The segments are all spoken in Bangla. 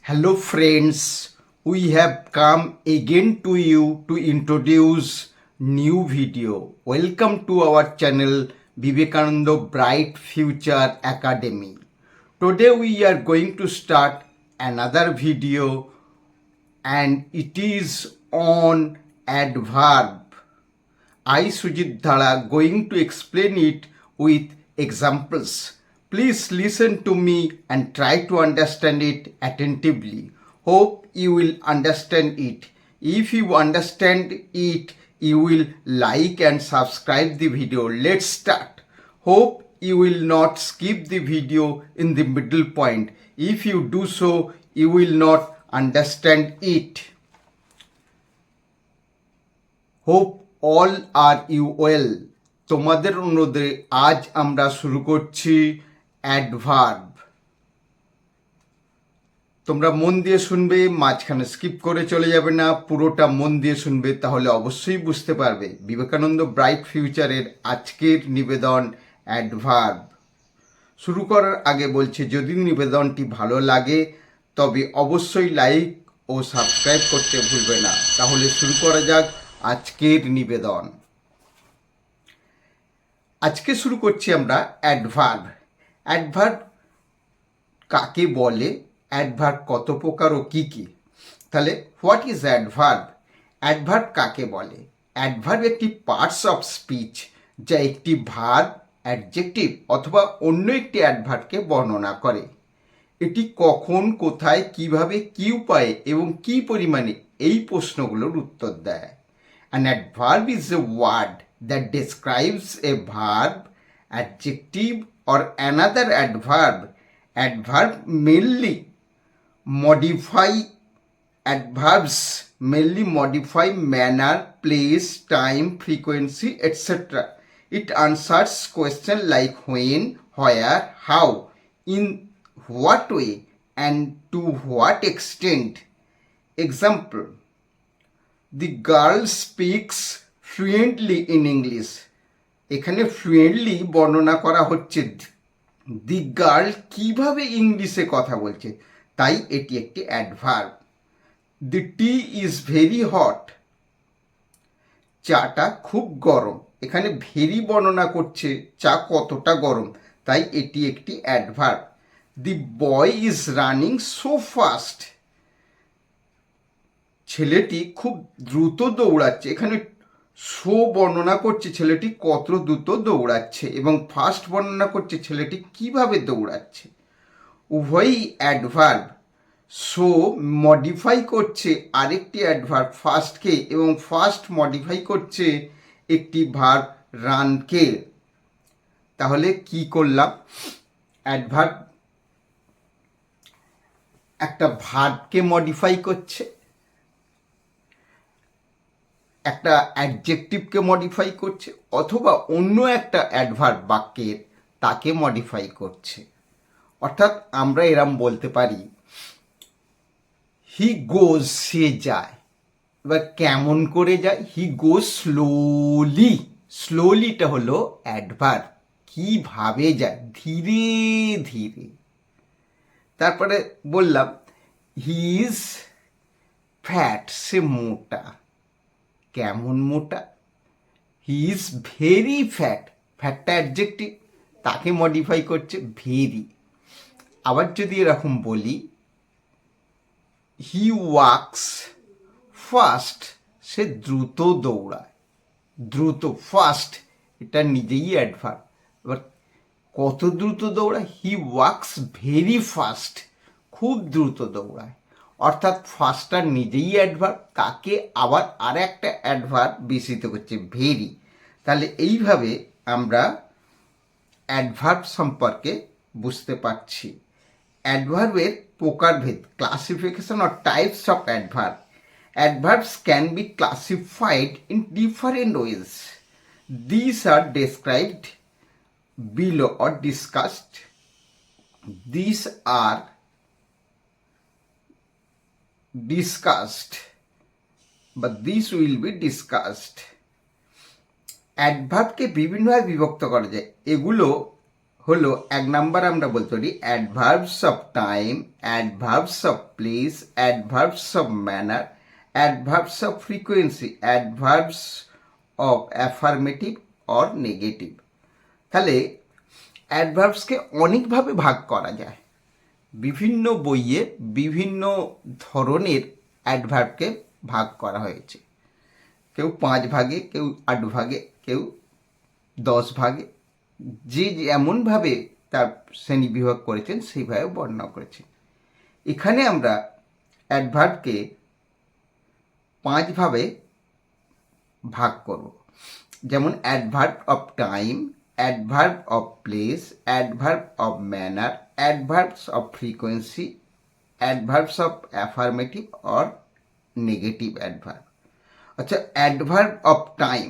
Hello friends, we have come again to you to introduce new video. Welcome to our channel Vivekananda Bright Future Academy. Today we are going to start another video and it is on adverb. I, Sujit Dhara, going to explain it with examples. Please listen to me and try to understand it attentively. Hope you will understand it. If you understand it, you will like and subscribe the video. Let's start. Hope you will not skip the video in the middle point. If you do so, you will not understand it. Hope all are you well. তোমাদের অনুরোধে আজ আমরা শুরু করছি অ্যাডভার্ব। তোমরা মন দিয়ে শুনবে, মাঝখানে স্কিপ করে চলে যাবে না, পুরোটা মন দিয়ে শুনবে, তাহলে অবশ্যই বুঝতে পারবে। বিবেকানন্দ ব্রাইট ফিউচারের আজকের নিবেদন অ্যাডভার্ব। শুরু করার আগে বলছি, যদি নিবেদনটি ভালো লাগে তবে অবশ্যই লাইক ও সাবস্ক্রাইব করতে ভুলবে না। তাহলে শুরু করা যাক আজকের নিবেদন। আজকে শুরু করছি আমরা অ্যাডভার্ব। অ্যাডভার্ব কাকে বলে, অ্যাডভার্ব কত প্রকার ও কী কী? তাহলে হোয়াট ইজ অ্যাডভার্ব? অ্যাডভার্ব কাকে বলে? অ্যাডভার্ব একটি পার্টস অফ স্পিচ যা একটি ভার্ব, অ্যাডজেক্টিভ অথবা অন্য একটি অ্যাডভার্বকে বর্ণনা করে। এটি কখন, কোথায়, কিভাবে, কী উপায়ে এবং কী পরিমাণে এই প্রশ্নগুলোর উত্তর দেয়। An adverb is a word that describes a verb, adjective or another adverb. Adverbs mainly modify manner, place, time, frequency, etc. It answers questions like when, where, how, in what way, and to what extent. Example: The girl speaks fluently in English. এখানে ফ্লুয়েন্টলি বর্ণনা করা হচ্ছে দি গার্ল কিভাবে ইংলিশে কথা বলছে, তাই এটি একটি adverb. The T is very hot. চাটা খুব গরম। এখানে ভেরি বর্ণনা করছে চা কতটা গরম, তাই এটি একটি adverb. The boy is running so fast. ছেলেটি খুব দ্রুত দৌড়াচ্ছে। এখানে সো বর্ণনা করছে ছেলেটি কত দ্রুত দৌড়াচ্ছে এবং ফাস্ট বর্ণনা করছে ছেলেটি কিভাবে দৌড়াচ্ছে। উভয়ই অ্যাডভার্ব। সো মডিফাই করছে আরেকটি অ্যাডভার্ব ফাস্টকে এবং ফাস্ট মডিফাই করছে একটি ভার্ব রানকে। তাহলে কি করলাম? অ্যাডভার্ব একটা ভার্বকে মডিফাই করছে, একটা অ্যাডজেক্টিভকে মডিফাই করছে, অথবা অন্য একটা অ্যাডভার্ব বাক্যের তাকে মডিফাই করছে। অর্থাৎ আমরা এরম বলতে পারি হি গোজ, সে যায়। এবার কেমন করে যায়? হি গোজ স্লোলি। স্লোলিটা হলো অ্যাডভার্ব। কিভাবে যায়? ধীরে ধীরে। তারপরে বললাম হি ইজ ফ্যাট, সে মোটা। কেমন মোটা? He is very fat. ফ্যাটটা অ্যাডজেক্টিভ, তাকে মডিফাই করছে ভেরি। আবার যদি এরকম বলি হি ওয়াক্স ফাস্ট, সে দ্রুত দৌড়ায়। দ্রুত, ফাস্ট, এটা নিজেই অ্যাডভার্ব। এবার কত দ্রুত দৌড়ায়? হি ওয়াক্স ভেরি ফাস্ট, খুব দ্রুত দৌড়ায়। অর্থাৎ ফার্স্টটা নিজেই অ্যাডভার্ব, তাকে আবার আর একটা অ্যাডভার্ব বিস্তৃত করছে ভেরি। তাহলে এইভাবে আমরা অ্যাডভার্ব সম্পর্কে বুঝতে পারছি। অ্যাডভার্বের প্রকারভেদ, classification or types of adverb. Adverbs can be classified in different ways. This are described below or discussed. This are discussed, but this will be discussed. অ্যাডভার্বকে বিভিন্নভাবে বিভক্ত করা যায়। এগুলো হলো এক নাম্বার আমরা বলতে পারি adverbs of time, adverbs of place, adverbs of manner, adverbs of frequency, adverbs of affirmative or negative. তাহলে অ্যাডভার্বসকে অনেকভাবে ভাগ করা যায়। বিভিন্ন বইয়ে বিভিন্ন ধরনের অ্যাডভার্বকে ভাগ করা হয়েছে। কেউ 5 ভাগে, কেউ 8 ভাগে, কেউ 10 ভাগে, যে যেমনভাবে তার শ্রেণী বিভাগ করেছেন সেইভাবে বর্ণনা করেছেন। এখানে আমরা অ্যাডভার্বকে 5 ভাবে ভাগ করব। যেমন adverb of time, adverb of place, adverb of manner, adverbs of frequency, adverbs of affirmative or negative adverb. আচ্ছা, অ্যাডভার্ব অফ টাইম,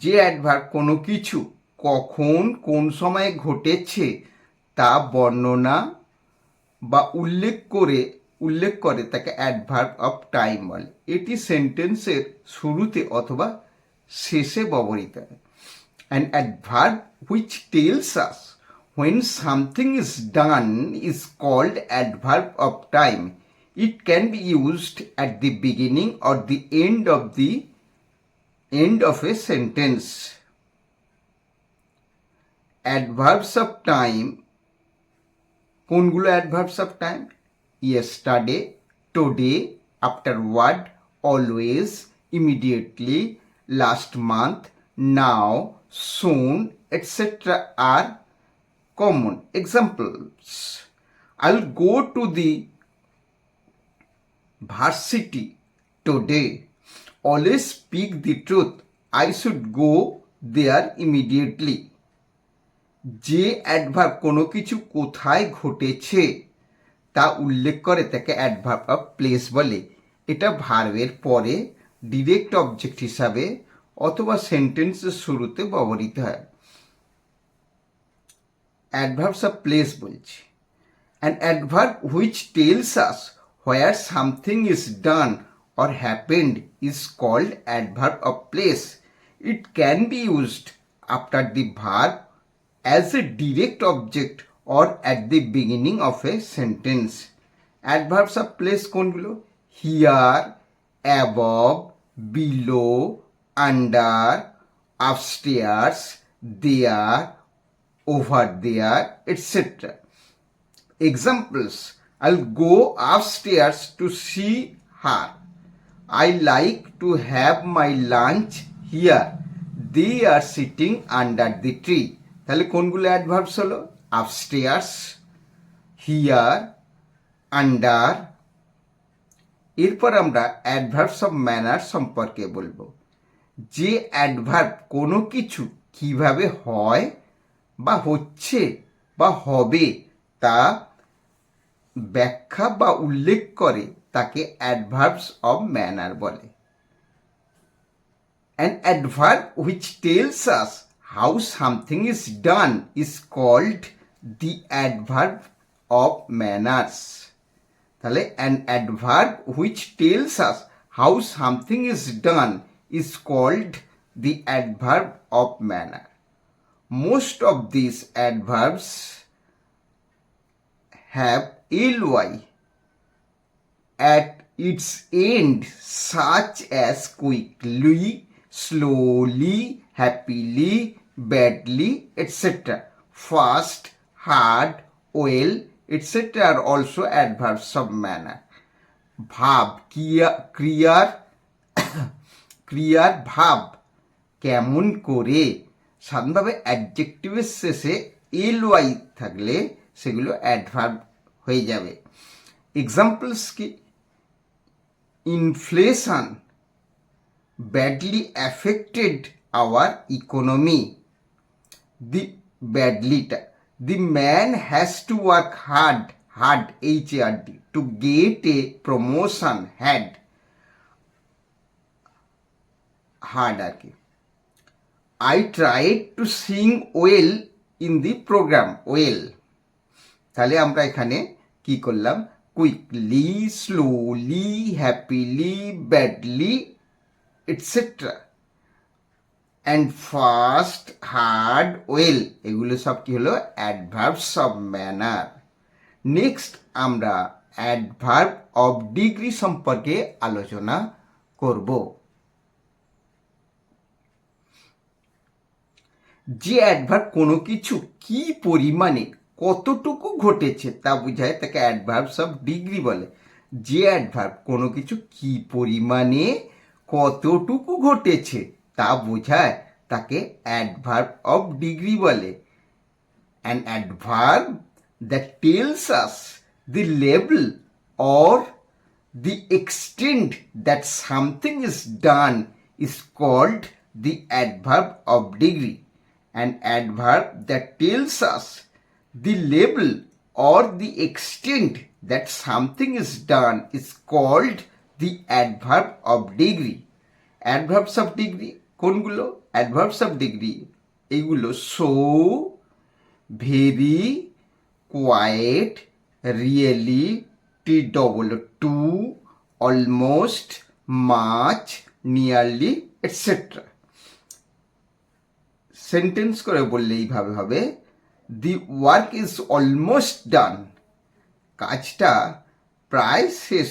যে অ্যাডভার্ব কোনো কিছু কখন কোন সময়ে ঘটেছে তা বর্ণনা বা উল্লেখ করে তাকে অ্যাডভার্ব অফ টাইম বলে। এটি সেন্টেন্সের শুরুতে অথবা শেষে ব্যবহৃত হয়। An adverb which tells us when something is done is called adverb of time. It can be used at the beginning or the end of a sentence. Adverbs of time, কোনগুলো adverbs of time? Yesterday, today, afterward, always, immediately, last month, now, soon, etc. are common examples. I'll go to the varsity today. Always speak the truth. I should go there immediately. যে অ্যাডভার্ব কোনো কিছু কোথায় ঘটেছে তা উল্লেখ করে তাকে অ্যাডভার্ব অফ প্লেস বলে। এটা ভার্বের পরে ডিরেক্ট অবজেক্ট হিসাবে অথবা সেন্টেন্সের শুরুতে ব্যবহৃত হয়। অ্যাডভার্বস অফ প্লেস বলছি। An adverb which tells us where something is done or happened is called adverb of place. It can be used after the verb as a direct object or at the beginning of a sentence. Adverbs of place কোনগুলো? Here, above, below, under, upstairs, there, over there, etc. Examples: I'll go upstairs to see her. I like to have my lunch here. They are sitting under the tree. তাহলে কোনগুলো অ্যাডভার্বস হলো? Upstairs, here, under. এরপর আমরা অ্যাডভার্বস অফ ম্যানার সম্পর্কে বলবো। যে অ্যাডভার্ব কোনো কিছু কিভাবে হয় বা হচ্ছে বা হবে তা ব্যাখ্যা বা উল্লেখ করে তাকে অ্যাডভার্বস অফ ম্যানার বলে। An adverb which tells us how something is done is called the adverb of manners. তাহলে an adverb which tells us how something is done is called the adverb of manner. Most of these adverbs have ly at its end, such as quickly, slowly, happily, badly, etc. Fast, hard, well, etc. are also adverbs of manner. ভাব, ক্রিয়ার ভাব কেমন করে, সাধারণভাবে অ্যাডজেক্টিভের শেষে ly থাকলে সেগুলো অ্যাডভার্ব হয়ে যাবে। এক্সাম্পলস কি? Inflation badly affected our economy. The man has to work hard, H-A-R-D, to get a promotion, hard আর কি। I tried to sing well in the program, well. তাহলে আমরা এখানে কি করলাম? Quickly, slowly, happily, badly, etc. And fast, hard, well, এগুলো সব কি হলো? Adverbs of manner. নেক্সট আমরা অ্যাডভার্ব অফ ডিগ্রি সম্পর্কে আলোচনা করব। যে অ্যাডভার্ব কোনো কিছু কি পরিমাণে কতটুকু ঘটেছে তা বোঝায়, তাকে অ্যাডভার্বস অফ ডিগ্রি বলে। যে অ্যাডভার্ব কোনো কিছু কি পরিমাণে কতটুকু ঘটেছে তা বোঝায়, তাকে অ্যাডভার্ব অফ ডিগ্রি বলে। An adverb that tells us the level or the extent that something is done is called the adverb of degree. An adverb that tells us the level or the extent that something is done is called the adverb of degree. Adverbs of degree কোনগুলো? Adverbs of degree এইগুলো so, very, quite, really, to, almost, much, nearly, etc. Sentence করে বললে এইভাবে হবে, the work is almost done, কাজটা প্রায় শেষ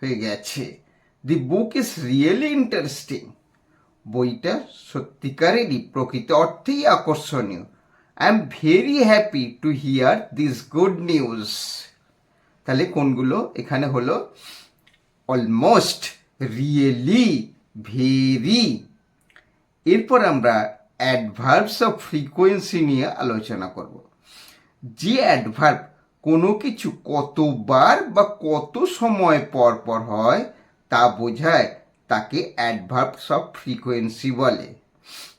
হয়ে গেছে। দি বুক ইজ রিয়েলি ইন্টারেস্টিং, বইটা সত্যিকারেরই প্রকৃত অর্থেই আকর্ষণীয়। I am very happy to here this good news. তাহলে কোনগুলো? এখানে হলো অলমোস্ট, রিয়েলি, ভেরি। এরপর আমরা অ্যাডভার্বস অফ ফ্রিকোয়েন্সি নিয়ে আলোচনা করব। যে অ্যাডভার্ব কোনো কিছু কতবার বা কত সময় পর পর হয় তা বোঝায়, তাকে অ্যাডভার্বস অফ ফ্রিকোয়েন্সি বলে।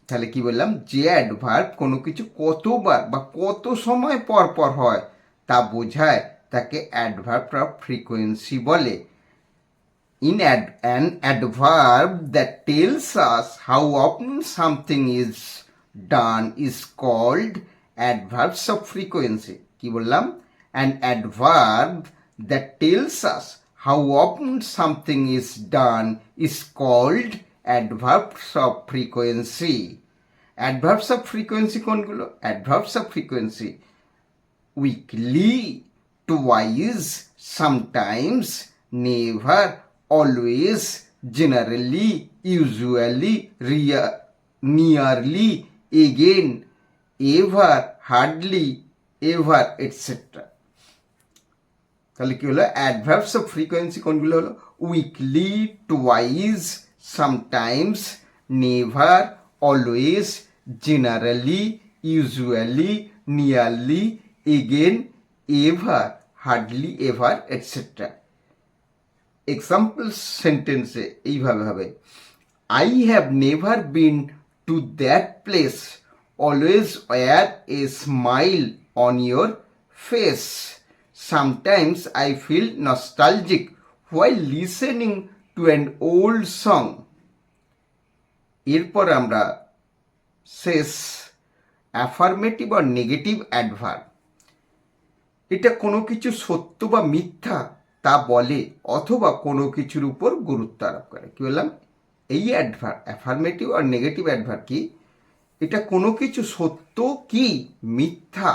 তাহলে কি বললাম? যে অ্যাডভার্ব কোনো কিছু কতবার বা কত সময় পর পর হয় তা বোঝায়, তাকে অ্যাডভার্ব অফ ফ্রিকোয়েন্সি বলে। An adverb that tells us how often something is done is called adverbs of frequency. কি বললাম? An adverb that tells us how often something is done is called adverbs of frequency. Adverbs of frequency কোনগুলো? Adverbs of frequency: weekly, twice, sometimes, never, always, generally, usually, nearly, again, ever, hardly, ever, etc. তাহলে কি হলো? অ্যাডভার্বস অফ ফ্রিকোয়েন্সি কোনগুলো হলো? Weekly, twice, sometimes, never, always, generally, usually, nearly, again, ever, hardly ever, etcetera. Example সেন্টেন্সে এইভাবে হবে, I have never been to that place, always wear a smile on your face, sometimes I feel nostalgic while listening to an old song. এরপর আমরা শেষ অ্যাফার্মেটিভ আর নেগেটিভ অ্যাডভার্ব। এটা কোনো কিছু সত্য বা মিথ্যা তা বলে অথবা কোনো কিছুর উপর গুরুত্ব আরোপ করে। কি বললাম? এই অ্যাডভার্ব, অ্যাফার্মেটিভ আর নেগেটিভ অ্যাডভার্ব কি? এটা কোনো কিছু সত্য কি মিথ্যা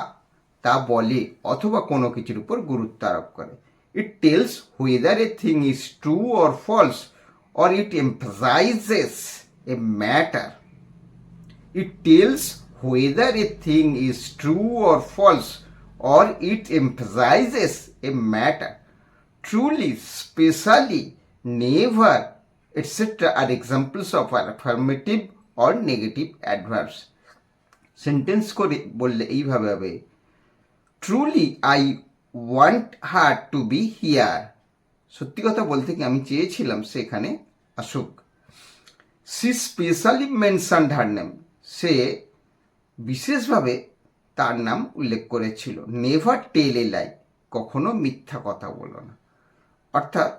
তা বলে অথবা কোনো কিছুর উপর গুরুত্ব আরোপ করে। It tells whether a thing is true or false, or it emphasizes a matter. It tells whether a thing is true or false, or it emphasizes a matter. Truly, specially, never, etc. are examples of affirmative or negative adverbs. Sentence করে বললে এইভাবে হবে, truly I want her to be here, সত্যি কথা বলতে কি আমি চেয়েছিলাম সে এখানে আসুক। She specially mentioned her name, সে বিশেষভাবে তার নাম উল্লেখ করেছিল। নেভার টেল এ লাই, কখনো মিথ্যা কথা বলো না, অর্থাৎ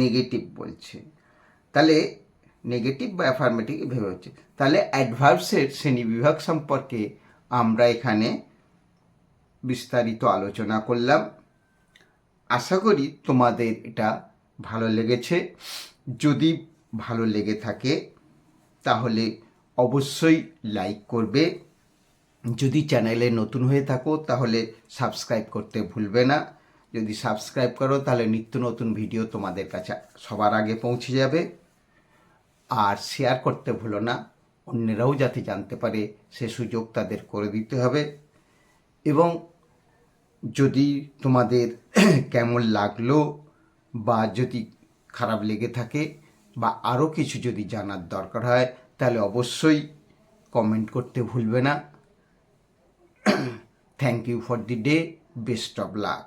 নেগেটিভ বলছে। তাহলে নেগেটিভ বা অ্যাফার্মেটিভ ভেবে হচ্ছে। তাহলে অ্যাডভার্বসের শ্রেণীবিভাগ সম্পর্কে আমরা এখানে বিস্তারিত আলোচনা করলাম। আশা করি তোমাদের এটা ভালো লেগেছে। যদি ভালো লেগে থাকে তাহলে অবশ্যই লাইক করবে। যদি চ্যানেলে নতুন হয়ে থাকো তাহলে সাবস্ক্রাইব করতে ভুলবে না। যদি সাবস্ক্রাইব করো তাহলে নিত্য নতুন ভিডিও তোমাদের কাছে সবার আগে পৌঁছে যাবে। আর শেয়ার করতে ভুলো না, অন্যরাও যাতে জানতে পারে সে সুযোগ তাদের করে দিতে হবে। এবং যদি তোমাদের কেমন লাগলো বা যদি খারাপ লেগে থাকে বা আরও কিছু যদি জানার দরকার হয় তাহলে অবশ্যই কমেন্ট করতে ভুলবে না। Thank you for the day, best of lakh.